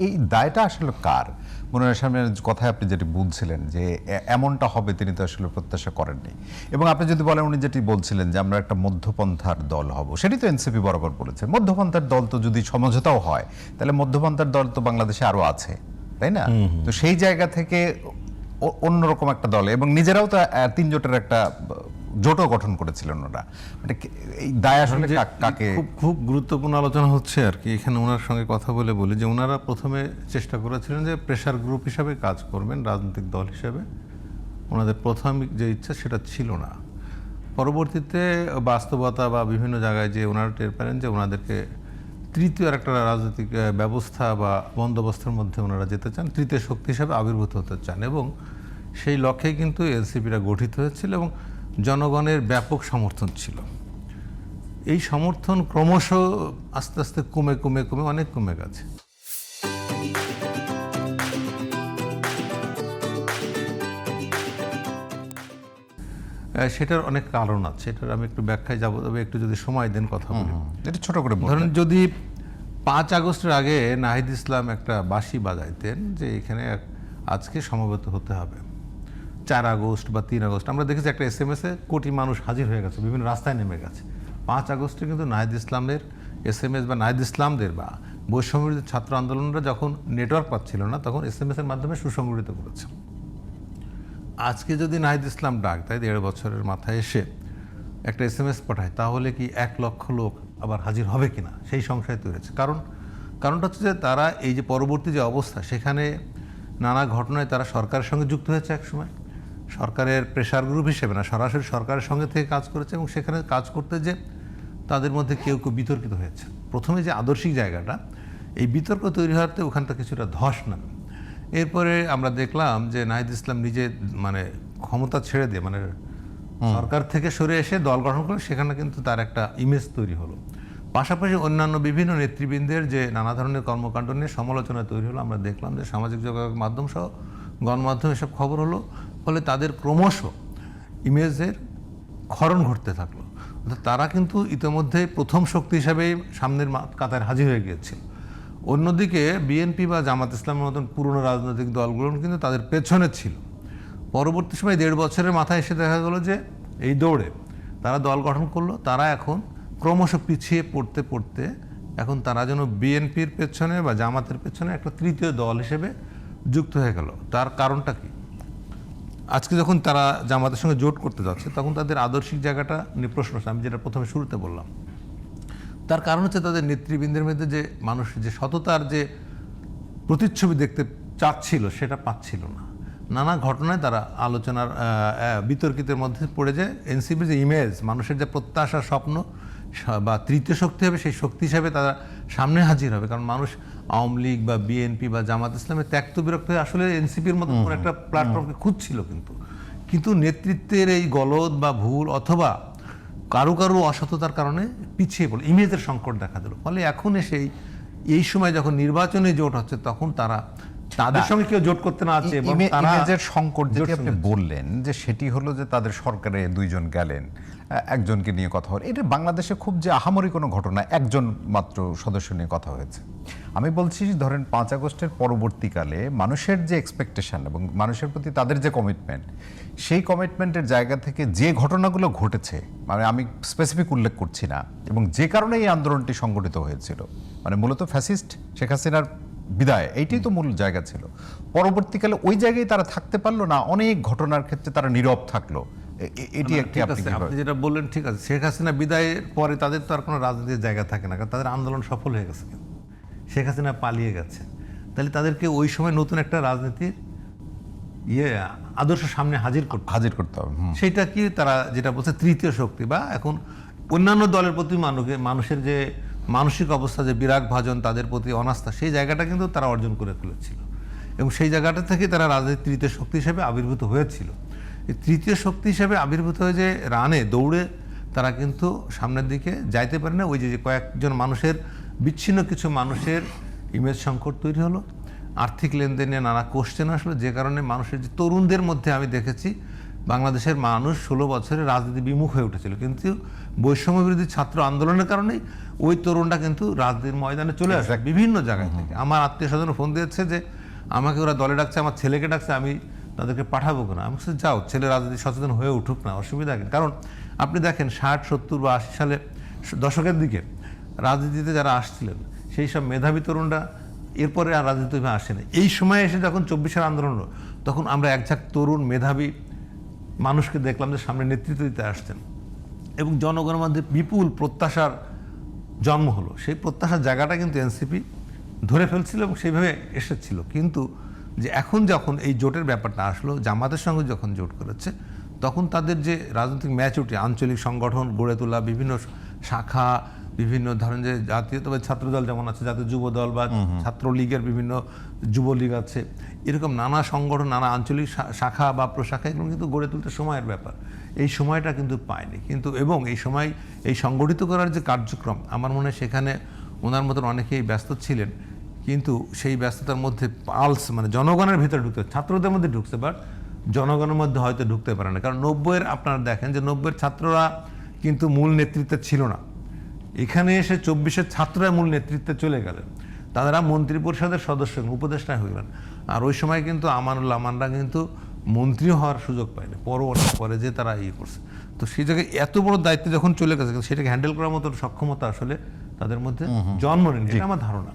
এই দায়টা আসলে কার? মনির সামনের কথায় আপনি যেটি বলছিলেন যে এমনটা হবে তিনি তো আসলে প্রত্যাশা করেননি, এবং আপনি যদি বলেন উনি যেটি বলছিলেন যে আমরা একটা মধ্যপন্থার দল হব, সেটি তো এনসিপি বরাবর বলেছে। মধ্যপন্থার দল তো যদি সমঝোতাও হয় তাহলে মধ্যপন্থার দল তো বাংলাদেশে আরো আছে, তাই না? তো সেই জায়গা থেকে অন্যরকম একটা দল, এবং নিজেরাও তো তিন জোটের একটা জোটও গঠন করেছিলেন ওরা। মানে এই দায় আসলে কাকে? খুব গুরুত্বপূর্ণ আলোচনা হচ্ছে আর কি। এখানে ওনার সঙ্গে কথা বলি যে ওনারা প্রথমে চেষ্টা করেছিলেন যে প্রেশার গ্রুপ হিসাবে কাজ করবেন, রাজনৈতিক দল হিসেবে। ওনাদের প্রাথমিক যে ইচ্ছা সেটা ছিল না। পরবর্তীতে বাস্তবতা বা বিভিন্ন জায়গায় যে ওনারা টের পেলেন যে ওনাদেরকে তৃতীয় একটা রাজনৈতিক ব্যবস্থা বা বন্দোবস্তের মধ্যে ওনারা যেতে চান, তৃতীয় শক্তি হিসাবে আবির্ভূত হতে চান, এবং সেই লক্ষ্যে কিন্তু এনসিপিটা গঠিত হয়েছিল এবং জনগণের ব্যাপক সমর্থন ছিল। এই সমর্থন ক্রমশ আস্তে আস্তে কমে অনেক কমে গেছে। সেটার অনেক কারণ আছে, এটার আমি একটু ব্যাখ্যায় যাবো, তবে একটু যদি সময় দেন কথা বলি। এটা ছোট করে ধরেন যদি 5 আগস্টের আগে নাহিদ ইসলাম একটা বাঁশি বাজাইতেন যে এখানে আজকে সমবেত হতে হবে, 4 আগস্ট বা 3 আগস্ট আমরা দেখেছি একটা SMS-এ কোটি মানুষ হাজির হয়ে গেছে, বিভিন্ন রাস্তায় নেমে গেছে। 5 আগস্টে কিন্তু নাহিদ ইসলামের SMS বা নাহিদ ইসলামদের বা বৈষম্যবিরোধী ছাত্র আন্দোলনরা যখন নেটওয়ার্ক পাচ্ছিল না, তখন SMS-এর মাধ্যমে সুসংগঠিত করেছে। আজকে যদি নাহিদ ইসলাম ডাক তাই 1.5 বছরের মাথায় এসে একটা SMS পাঠায়, তাহলে কি 1 লক্ষ লোক আবার হাজির হবে কিনা সেই সংশয় তৈরি হয়েছে। কারণটা হচ্ছে যে তারা এই যে পরবর্তী যে অবস্থা, সেখানে নানা ঘটনায় তারা সরকারের সঙ্গে যুক্ত হয়েছে, একসময় সরকারের প্রেশার গ্রুপ হিসেবে না, সরাসরি সরকারের সঙ্গে থেকে কাজ করেছে, এবং সেখানে কাজ করতে যে তাদের মধ্যে কেউ বিতর্কিত হয়েছে। প্রথমে যে আদর্শিক জায়গাটা, এই বিতর্ক তৈরি হওয়াতে ওখানটা কিছুটা ধস নামে। এরপরে আমরা দেখলাম যে নাহিদ ইসলাম নিজে মানে ক্ষমতা ছেড়ে দিয়ে, মানে সরকার থেকে সরে এসে দল গঠন করে, সেখানে কিন্তু তার একটা ইমেজ তৈরি হলো। পাশাপাশি অন্যান্য বিভিন্ন নেতৃবৃন্দের যে নানা ধরনের কর্মকাণ্ড নিয়ে সমালোচনা তৈরি হলো। আমরা দেখলাম যে সামাজিক যোগাযোগ মাধ্যম সহ গণমাধ্যম এসব খবর হলো, ফলে তাদের ক্রমশ ইমেজের ক্ষরণ ঘটতে থাকলো। তারা কিন্তু ইতিমধ্যে প্রথম শক্তি হিসাবে সামনের কাতারে হাজির হয়ে গিয়েছিল। অন্যদিকে বিএনপি বা জামাত ইসলামের মতন পুরনো রাজনৈতিক দলগুলো কিন্তু তাদের পেছনে ছিল। পরবর্তী সময় 1.5 বছরের মাথায় এসে দেখা গেল যে এই দৌড়ে তারা দল গঠন করলো, তারা এখন ক্রমশ পিছিয়ে পড়তে এখন তারা যেন বিএনপির পেছনে বা জামাতের পেছনে একটা তৃতীয় দল হিসেবে যুক্ত হয়ে গেল। তার কারণটা কি? আজকে যখন তারা জামাতের সঙ্গে জোট করতে যাচ্ছে, তখন তাদের আদর্শিক জায়গাটা নিয়ে প্রশ্ন, আমি যেটা প্রথমে শুরুতে বললাম। তার কারণ হচ্ছে তাদের নেতৃবৃন্দের মধ্যে যে মানুষ যে সততার যে প্রতিচ্ছবি দেখতে চাচ্ছিল, সেটা পাচ্ছিল না। নানা ঘটনায় তারা আলোচনার বিতর্কিতের মধ্যে পড়ে যায়। এনসিপির যে ইমেজ, মানুষের যে প্রত্যাশা, স্বপ্ন বা তৃতীয় শক্তি হবে, সেই শক্তি হিসাবে তারা সামনে হাজির হবে। কারণ মানুষ আওয়ামী লীগ বা বিএনপি বা জামাত ইসলামের ত্যক্ত বিরক্ত হয়ে আসলে এনসিপির মতো একটা প্ল্যাটফর্মকে খুঁজছিল, কিন্তু নেতৃত্বের এই গলদ বা ভুল অথবা কারো অসততার কারণে পিছিয়ে পড়ল, ইমেজের সংকট দেখা দিল। ফলে এখন এসে এই সময় যখন নির্বাচনে জোট হচ্ছে, তখন তাদের সঙ্গে কেউ জোট করতে না আছে, এবং তারা ইমেজের সংকট যেটি আপনি বললেন যে সেটি হলো যে তাদের সরকারে 2 জন গেলেন, একজনকে নিয়ে কথা হলো। এটা বাংলাদেশে খুব যে আহামরি কোনো ঘটনা, একজন মাত্র সদস্য নিয়ে কথা হয়েছে। আমি বলছি ধরেন 5 আগস্টের পরবর্তীকালে মানুষের যে এক্সপেকটেশন এবং মানুষের প্রতি তাদের যে কমিটমেন্ট, সেই কমিটমেন্টের জায়গা থেকে যে ঘটনাগুলো ঘটেছে, মানে আমি স্পেসিফিক উল্লেখ করছি না, এবং যে কারণে এই আন্দোলনটি সংগঠিত হয়েছিল, মানে মূলত ফ্যাসিস্ট শেখ হাসিনার বিদায়, এইটাই তো মূল জায়গা ছিল। পরবর্তীকালে ওই জায়গায় তারা থাকতে পারলো না, অনেক ঘটনার ক্ষেত্রে তারা নীরব থাকলো। এটি একটি, আপনি যেটা বললেন ঠিক আছে। শেখ হাসিনা বিদায়ের পরে তাদের তো আর কোনো রাজনীতির জায়গা থাকে না, কারণ তাদের আন্দোলন সফল হয়ে গেছে, শেখ হাসিনা পালিয়ে গেছে। তাহলে তাদেরকে ওই সময় নতুন একটা রাজনীতির আদর্শ সামনে হাজির করতে হবে। সেটা কি তারা যেটা বলছে তৃতীয় শক্তি, বা এখন অন্যান্য দলের প্রতি মানুষের যে মানসিক অবস্থা, যে বিরাগ ভাজন, তাদের প্রতি অনাস্থা, সেই জায়গাটা কিন্তু তারা অর্জন করে ফেলেছিল, এবং সেই জায়গাটা থেকে তারা রাজনীতির তৃতীয় শক্তি হিসেবে আবির্ভূত হয়েছিল। এই তৃতীয় শক্তি হিসেবে আবির্ভূত হয়ে যে দৌড়ে তারা কিন্তু সামনের দিকে যাইতে পারে না। ওই যে কয়েকজন মানুষের, বিচ্ছিন্ন কিছু মানুষের ইমেজ সংকট তৈরি হলো, আর্থিক লেনদেনে নানা কোশ্চেন আসলো, যে কারণে মানুষের যে তরুণদের মধ্যে আমি দেখেছি বাংলাদেশের মানুষ 16 বছরে রাজনীতি বিমুখ হয়ে উঠেছিল, কিন্তু বৈষম্য বিরোধী ছাত্র আন্দোলনের কারণেই ওই তরুণটা কিন্তু রাজনীতির ময়দানে চলে আসে বিভিন্ন জায়গায় থেকে। আমার আত্মীয় স্বজন ফোন দিয়েছে যে আমাকে ওরা দলে ডাকছে, আমার ছেলেকে ডাকছে, আমি তাদেরকে পাঠাবো কেন। আমি বলছি যাও, ছেলে রাজনীতি সচেতন হয়ে উঠুক না, অসুবিধা কি। কারণ আপনি দেখেন 60, 70 বা 80 সালে দশকের দিকে রাজনীতিতে যারা আসছিলেন সেই সব মেধাবী তরুণরা এরপরে আর রাজনীতিতে আসেনি। এই সময় এসে যখন 24-এর আন্দোলন হলো, তখন আমরা একঝাঁক তরুণ মেধাবী মানুষকে দেখলাম যে সামনে নেতৃত্ব দিতে আসছেন এবং জনগণের মধ্যে বিপুল প্রত্যাশার জন্ম হলো। সেই প্রত্যাশার জায়গাটা কিন্তু এনসিপি ধরে ফেলছিল এবং সেইভাবে এসেছিল। কিন্তু যে এখন যখন এই জোটের ব্যাপারটা আসলো, জামাতের সঙ্গে যখন জোট করেছে, তখন তাদের যে রাজনৈতিক ম্যাচুরিটি, আঞ্চলিক সংগঠন গড়ে তোলা, বিভিন্ন শাখা, বিভিন্ন ধরেন যে জাতীয়তাবাদী ছাত্রদল যেমন আছে, জাতীয় যুব দল বা ছাত্রলীগের বিভিন্ন যুবলীগ আছে, এরকম নানা সংগঠন, নানা আঞ্চলিক শাখা বা প্রশাখা, এগুলো কিন্তু গড়ে তুলতে সময়ের ব্যাপার। এই সময়টা কিন্তু পায়নি কিন্তু, এবং এই সময় এই সংগঠিত করার যে কার্যক্রম, আমার মনে হয় সেখানে ওনার মতন অনেকেই ব্যস্ত ছিলেন, কিন্তু সেই ব্যস্ততার মধ্যে পালস মানে জনগণের ভিতরে ঢুকতে, ছাত্রদের মধ্যে ঢুকছে, বাট জনগণের মধ্যে হয়তো ঢুকতে পারে না। কারণ 90-এর আপনারা দেখেন যে 90-এর ছাত্ররা কিন্তু মূল নেতৃত্বে ছিল না, এখানে এসে 24-এর ছাত্ররা মূল নেতৃত্বে চলে গেলেন, তারা মন্ত্রী পরিষদের সদস্য উপদেষ্টা হয়ে গেলেন। আর ওই সময় কিন্তু আমানুল্লাহ আমানরা কিন্তু মন্ত্রী হওয়ার সুযোগ পায়নি, পরে যে তারা ইয়ে করছে। তো সেই জায়গায় এত বড় দায়িত্ব যখন চলে গেছে, সেটাকে হ্যান্ডেল করার মতো সক্ষমতা আসলে তাদের মধ্যে জন্ম নেয়নি, এটা আমার ধারণা।